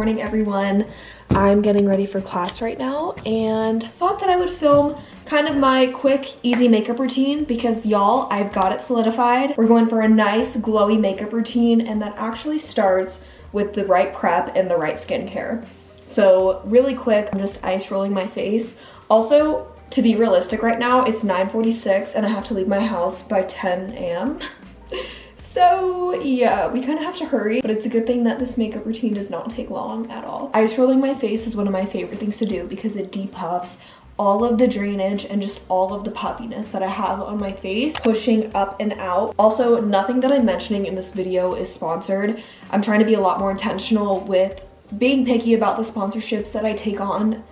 morning, everyone. I'm getting ready for class right now and thought that I would film kind of my quick, easy makeup routine because y'all, I've got it solidified. We're going for a nice, glowy makeup routine, and that actually starts with the right prep and the right skincare. So really quick, I'm just ice rolling my face. Also, to be realistic right now, it's 9:46 and I have to leave my house by 10 a.m. So yeah, we kind of have to hurry, but it's a good thing that this makeup routine does not take long at all. Ice rolling my face is one of my favorite things to do because it depuffs all of the drainage and just all of the puffiness that I have on my face, pushing up and out. Also, nothing that I'm mentioning in this video is sponsored. I'm trying to be a lot more intentional with being picky about the sponsorships that I take on.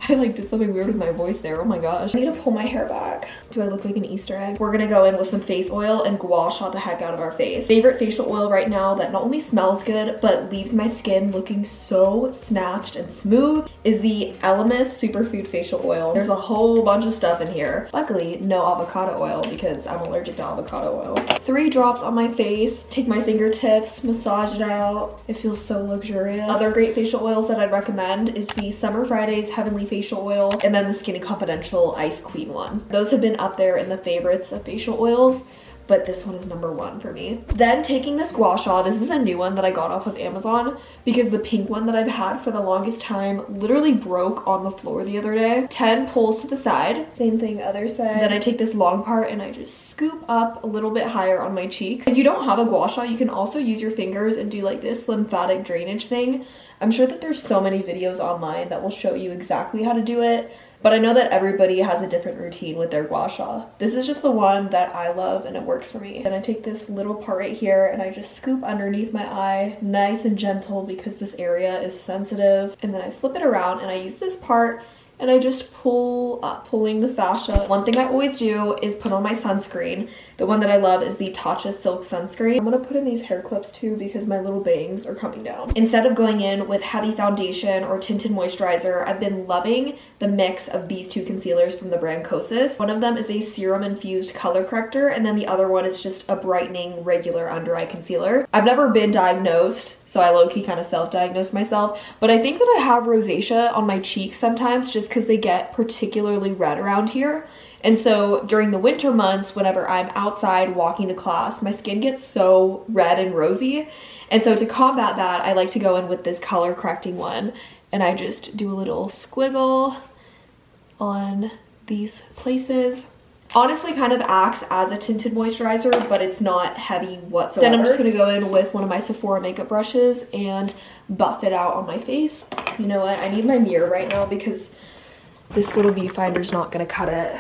I did something weird with my voice there, oh my gosh. I need to pull my hair back. Do I look like an Easter egg? We're gonna go in with some face oil and gua sha the heck out of our face. Favorite facial oil right now that not only smells good, but leaves my skin looking so snatched and smooth is the Elemis Superfood Facial Oil. There's a whole bunch of stuff in here. Luckily, no avocado oil because I'm allergic to avocado oil. 3 drops on my face, take my fingertips, massage it out. It feels so luxurious. Other great facial oils that I'd recommend is the Summer Fridays Heavenly Facial Oil and then the Skinny Confidential Ice Queen one. Those have been up there in the favorites of facial oils, but this one is #1 for me. Then taking this gua sha, this is a new one that I got off of Amazon because the pink one that I've had for the longest time literally broke on the floor the other day. 10 pulls to the side, same thing other side. Then I take this long part and I just scoop up a little bit higher on my cheeks. If you don't have a gua sha, you can also use your fingers and do like this lymphatic drainage thing. I'm sure that there's so many videos online that will show you exactly how to do it, but I know that everybody has a different routine with their gua sha. This is just the one that I love and it works for me. Then I take this little part right here and I just scoop underneath my eye, nice and gentle because this area is sensitive. And then I flip it around and I use this part and I just pull up, pulling the fascia. One thing I always do is put on my sunscreen. The one that I love is the Tatcha Silk Sunscreen. I'm gonna put in these hair clips too because my little bangs are coming down. Instead of going in with heavy foundation or tinted moisturizer, I've been loving the mix of these 2 concealers from the brand Kosas. One of them is a serum infused color corrector and then the other one is just a brightening regular under eye concealer. I've never been diagnosed, so I low-key kind of self-diagnosed myself, but I think that I have rosacea on my cheeks sometimes just because they get particularly red around here. And so during the winter months, whenever I'm outside walking to class, my skin gets so red and rosy. And so to combat that, I like to go in with this color correcting one and I just do a little squiggle on these places. Honestly kind of acts as a tinted moisturizer, but it's not heavy whatsoever. Then I'm just gonna go in with one of my Sephora makeup brushes and buff it out on my face. You know what, I need my mirror right now because this little viewfinder's not gonna cut it.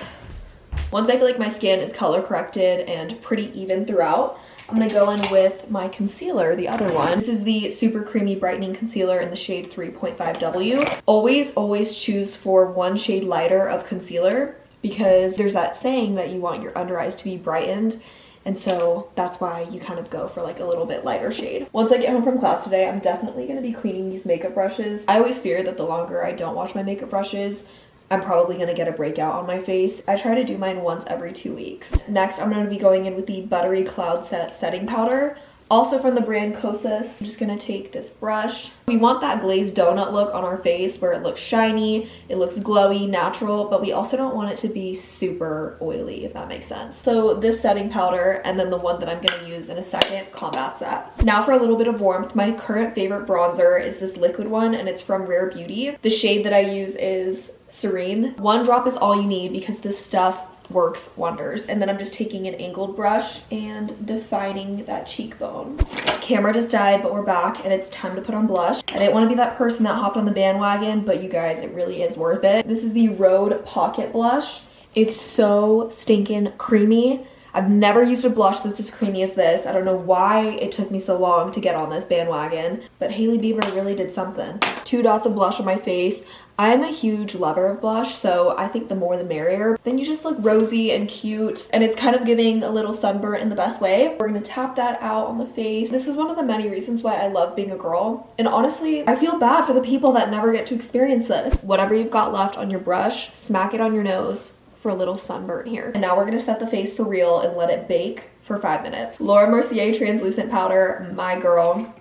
Once I feel like my skin is color corrected and pretty even throughout, I'm gonna go in with my concealer, the other one. This is the Super Creamy Brightening Concealer in the shade 3.5W. Always choose for 1 shade lighter of concealer because there's that saying that you want your under eyes to be brightened. And so that's why you kind of go for like a little bit lighter shade. Once I get home from class today, I'm definitely gonna be cleaning these makeup brushes. I always fear that the longer I don't wash my makeup brushes, I'm probably gonna get a breakout on my face. I try to do mine once every 2 weeks. Next, I'm gonna be going in with the Buttery Cloud Set Setting Powder, also from the brand Kosas. I'm just gonna take this brush. We want that glazed donut look on our face where it looks shiny, it looks glowy, natural, but we also don't want it to be super oily, if that makes sense. So this setting powder, and then the one that I'm gonna use in a second, combats that. Now for a little bit of warmth, my current favorite bronzer is this liquid one, and it's from Rare Beauty. The shade that I use is Serene. 1 drop is all you need because this stuff works wonders. And then I'm just taking an angled brush and defining that cheekbone. Camera just died, but we're back and it's time to put on blush. I didn't want to be that person that hopped on the bandwagon, but you guys, it really is worth it. This is the Rhode Pocket Blush. It's so stinking creamy. I've never used a blush that's as creamy as this. I don't know why it took me so long to get on this bandwagon, but Hailey Bieber really did something. 2 dots of blush on my face. I'm a huge lover of blush, so I think the more the merrier. Then you just look rosy and cute, and it's kind of giving a little sunburn in the best way. We're gonna tap that out on the face. This is one of the many reasons why I love being a girl. And honestly, I feel bad for the people that never get to experience this. Whatever you've got left on your brush, smack it on your nose for a little sunburn here. And now we're gonna set the face for real and let it bake for 5 minutes. Laura Mercier translucent powder, my girl.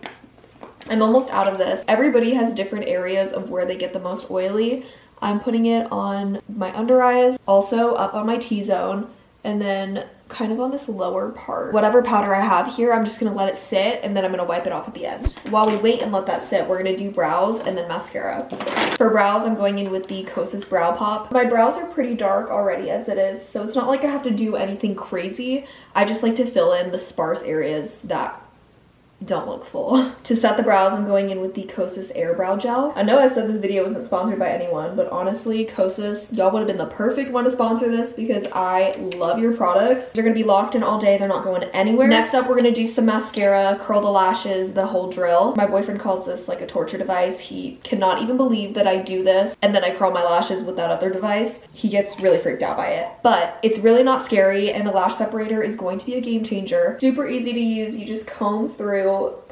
I'm almost out of this. Everybody has different areas of where they get the most oily. I'm putting it on my under eyes, also up on my T-zone, and then kind of on this lower part. Whatever powder I have here, I'm just gonna let it sit, and then I'm gonna wipe it off at the end. While we wait and let that sit, we're gonna do brows and then mascara. For brows, I'm going in with the Kosas Brow Pop. My brows are pretty dark already as it is, so it's not like I have to do anything crazy. I just like to fill in the sparse areas that don't look full. To set the brows, I'm going in with the Kosas Air Brow Gel. I know I said this video wasn't sponsored by anyone, but honestly, Kosas, y'all would have been the perfect one to sponsor this because I love your products. They're gonna be locked in all day. They're not going anywhere. Next up, we're gonna do some mascara, curl the lashes, the whole drill. My boyfriend calls this like a torture device. He cannot even believe that I do this and then I curl my lashes with that other device. He gets really freaked out by it, but it's really not scary, and a lash separator is going to be a game changer. Super easy to use. You just comb through,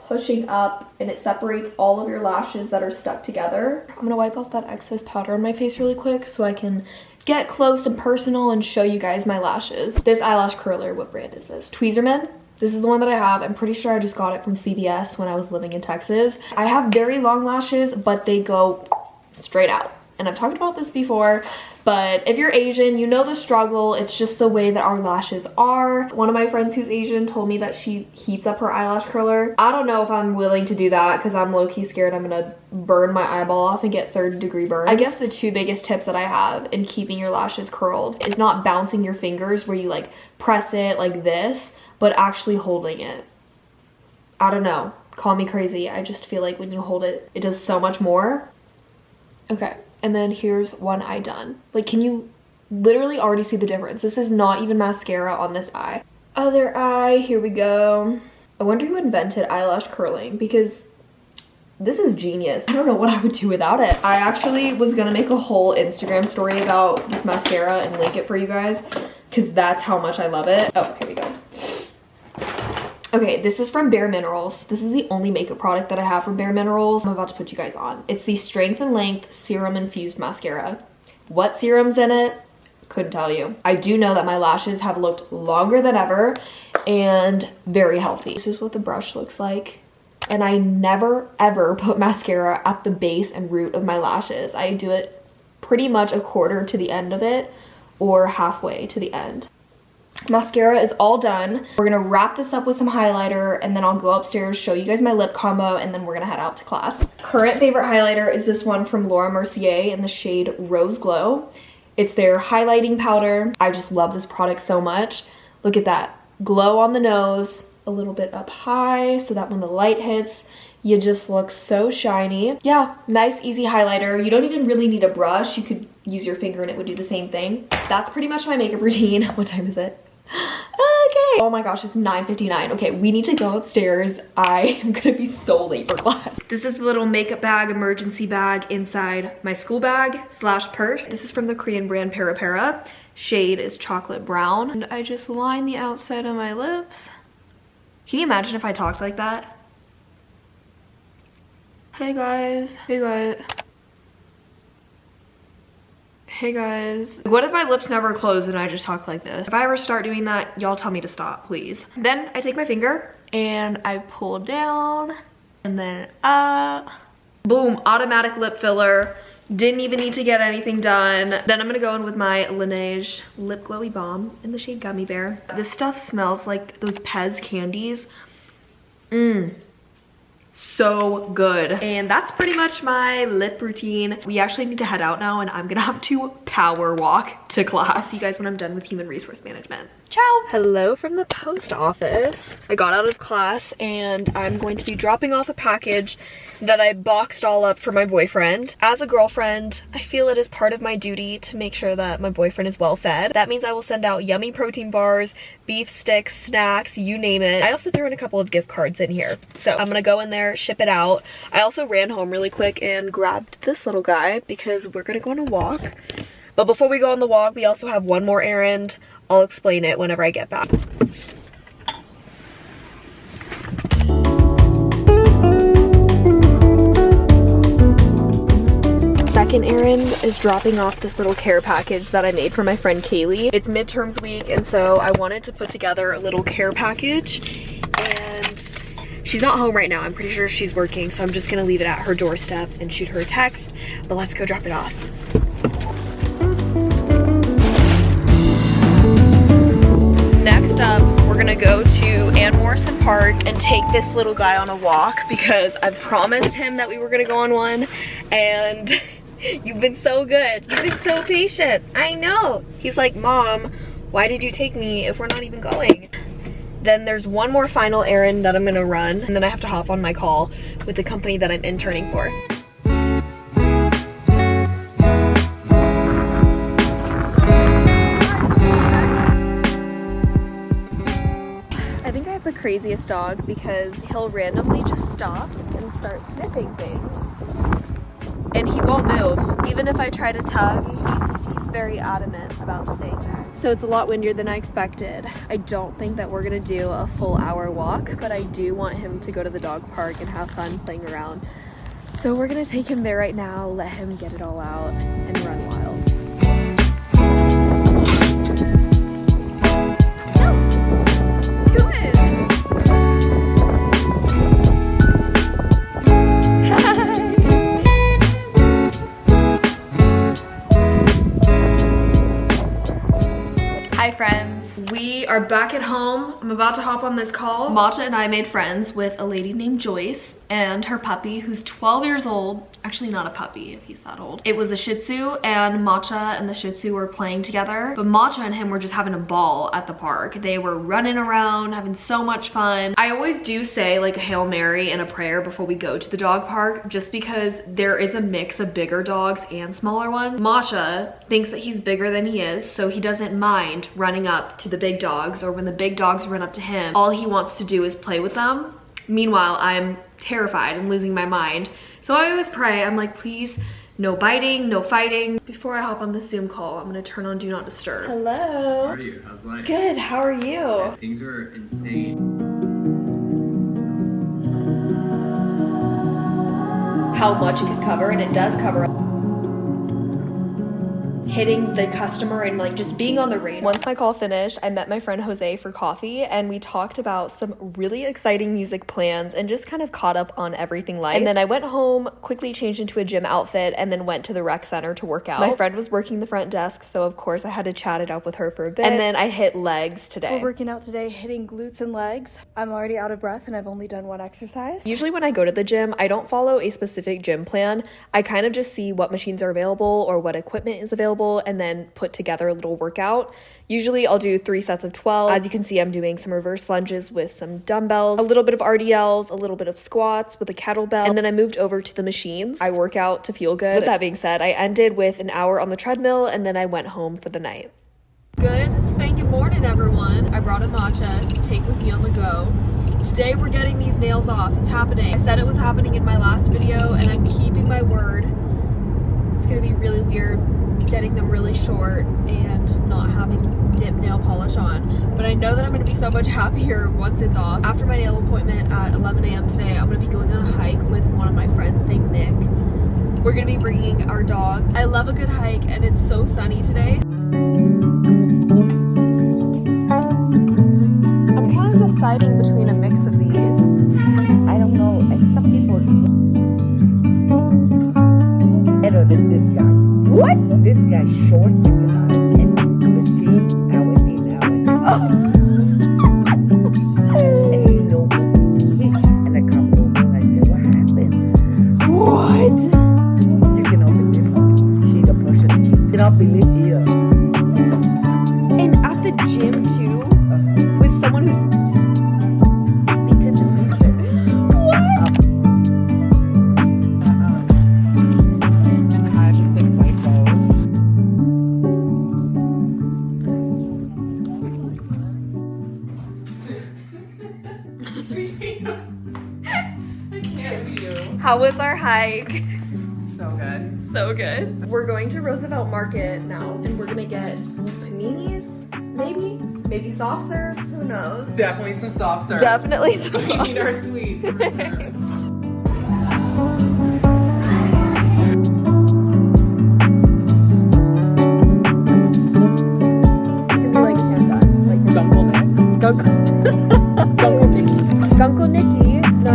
pushing up, and it separates all of your lashes that are stuck together. I'm gonna wipe off that excess powder on my face really quick so I can get close and personal and show you guys my lashes. This eyelash curler, what brand is this? Tweezerman. This is the one that I have. I'm pretty sure I just got it from CVS when I was living in Texas. I have very long lashes, but they go straight out. And I've talked about this before, but if you're Asian, you know the struggle. It's just the way that our lashes are. One of my friends who's Asian told me that she heats up her eyelash curler. I don't know if I'm willing to do that because I'm low-key scared I'm gonna burn my eyeball off and get third-degree burns. I guess the two biggest tips that I have in keeping your lashes curled is not bouncing your fingers where you like press it like this, but actually holding it. I don't know, call me crazy. I just feel like when you hold it, it does so much more. Okay. And then here's one eye done. Like, can you literally already see the difference? This is not even mascara on this eye. Other eye, here we go. I wonder who invented eyelash curling because this is genius. I don't know what I would do without it. I actually was gonna make a whole Instagram story about this mascara and link it for you guys because that's how much I love it. Oh, here we go. Okay, this is from Bare Minerals. This is the only makeup product that I have from Bare Minerals. I'm about to put you guys on. It's the Strength and Length Serum Infused Mascara. What serum's in it? Couldn't tell you. I do know that my lashes have looked longer than ever and very healthy. This is what the brush looks like. And I never ever put mascara at the base and root of my lashes. I do it pretty much a quarter to the end of it or halfway to the end. Mascara is all done. We're gonna wrap this up with some highlighter and then I'll go upstairs, show you guys my lip combo, and then we're gonna head out to class. Current favorite highlighter is this one from Laura Mercier in the shade Rose Glow. It's their highlighting powder. I just love this product so much. Look at that. Glow on the nose, a little bit up high so that when the light hits, you just look so shiny. Yeah, nice, easy highlighter. You don't even really need a brush. You could use your finger and it would do the same thing. That's pretty much my makeup routine. What time is it? Okay. Oh my gosh, it's 9:59. Okay, we need to go upstairs. I am gonna be so late for class. This is the little makeup bag, emergency bag inside my school bag slash purse. This is from the Korean brand Para Para. Shade is chocolate brown. And I just line the outside of my lips. Can you imagine if I talked like that? Hey guys, hey guys. Hey guys. What if my lips never close and I just talk like this? If I ever start doing that, y'all tell me to stop, please. Then I take my finger and I pull down and then up. Boom, automatic lip filler. Didn't even need to get anything done. Then I'm gonna go in with my Laneige Lip Glowy Balm in the shade Gummy Bear. This stuff smells like those Pez candies. So good. And that's pretty much my lip routine. We actually need to head out now and I'm gonna have to power walk to class. See you guys when I'm done with human resource management. Ciao. Hello from the post office. I got out of class and I'm going to be dropping off a package that I boxed all up for my boyfriend. As a girlfriend, I feel it is part of my duty to make sure that my boyfriend is well fed. That means I will send out yummy protein bars, beef sticks, snacks, you name it. I also threw in a couple of gift cards in here. So I'm gonna go in there, ship it out. I also ran home really quick and grabbed this little guy because we're gonna go on a walk. But before we go on the walk, we also have one more errand. I'll explain it whenever I get back. Second errand is dropping off this little care package that I made for my friend Kaylee. It's midterms week and so I wanted to put together a little care package and She's not home right now. I'm pretty sure she's working, so I'm just gonna leave it at her doorstep and shoot her a text, but let's go drop it off. Next up, we're gonna go to Ann Morrison Park and take this little guy on a walk because I've promised him that we were gonna go on one, and you've been so good. You've been so patient. I know. He's like, Mom, why did you take me if we're not even going? Then there's one more final errand that I'm gonna run, and then I have to hop on my call with the company that I'm interning for. I think I have the craziest dog because he'll randomly just stop and start sniffing things. And he won't move. Even if I try to tug, he's very adamant about staying there. So it's a lot windier than I expected. I don't think that we're gonna do a full hour walk, but I do want him to go to the dog park and have fun playing around. So we're gonna take him there right now, let him get it all out and run wild. Hi friends, we are back at home. I'm about to hop on this call. Matcha and I made friends with a lady named Joyce and her puppy who's 12 years old. Actually not a puppy if he's that old. It was a Shih Tzu, and Matcha and the Shih Tzu were playing together. But Matcha and him were just having a ball at the park. They were running around, having so much fun. I always do say like a Hail Mary and a prayer before we go to the dog park, just because there is a mix of bigger dogs and smaller ones. Matcha thinks that he's bigger than he is, so he doesn't mind running up to the big dogs, or when the big dogs run up to him, all he wants to do is play with them. Meanwhile, I'm terrified and losing my mind. So I always pray, I'm like, please, no biting, no fighting. Before I hop on the Zoom call, I'm gonna turn on Do Not Disturb. Hello. How are you? How's life? Good, how are you? Yeah, things are insane. How much it could cover, and it does cover. Hitting the customer and like just being on the radar. Once my call finished, I met my friend Jose for coffee, and we talked about some really exciting music plans and just kind of caught up on everything life. And then I went home, quickly changed into a gym outfit, and then went to the rec center to work out. My friend was working the front desk, so of course I had to chat it up with her for a bit. And then I hit legs today. We're working out today, hitting glutes and legs. I'm already out of breath and I've only done one exercise. Usually when I go to the gym, I don't follow a specific gym plan. I kind of just see what machines are available or what equipment is available, and then put together a little workout. Usually I'll do 3 sets of 12. As you can see, I'm doing some reverse lunges with some dumbbells, a little bit of RDLs, a little bit of squats with a kettlebell, and then I moved over to the machines. I work out to feel good. With that being said, I ended with an hour on the treadmill, and then I went home for the night. Good spanking morning, everyone. I brought a matcha to take with me on the go. Today we're getting these nails off. It's happening. I said it was happening in my last video, and I'm keeping my word. It's gonna be really weird getting them really short and not having dip nail polish on, but I know that I'm gonna be so much happier once it's off. After my nail appointment at 11 a.m. today, I'm gonna be going on a hike with one of my friends named Nick. We're gonna be bringing our dogs. I love a good hike, and it's so sunny today. I'm kind of deciding between a mix of these. I don't know, and some people better than this guy. What? This guy's short and petite, and you know, and I come over and I say, what happened? What? You cannot believe her. She's a person. You cannot believe here. And at the gym too, with someone who's Because the reason. How was our hike? So good. So good. We're going to Roosevelt Market now, and we're gonna get paninis, maybe soft serve, who knows? Definitely some soft serve. Definitely some We soft need our serve. sweets. For sure. You can be like Panda, like Uncle Nick. Gunkle Nikki. No,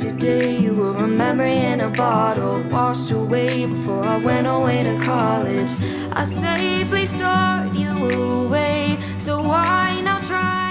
yesterday. You were a memory in a bottle, washed away before I went away to college. I safely stored you away, so why not try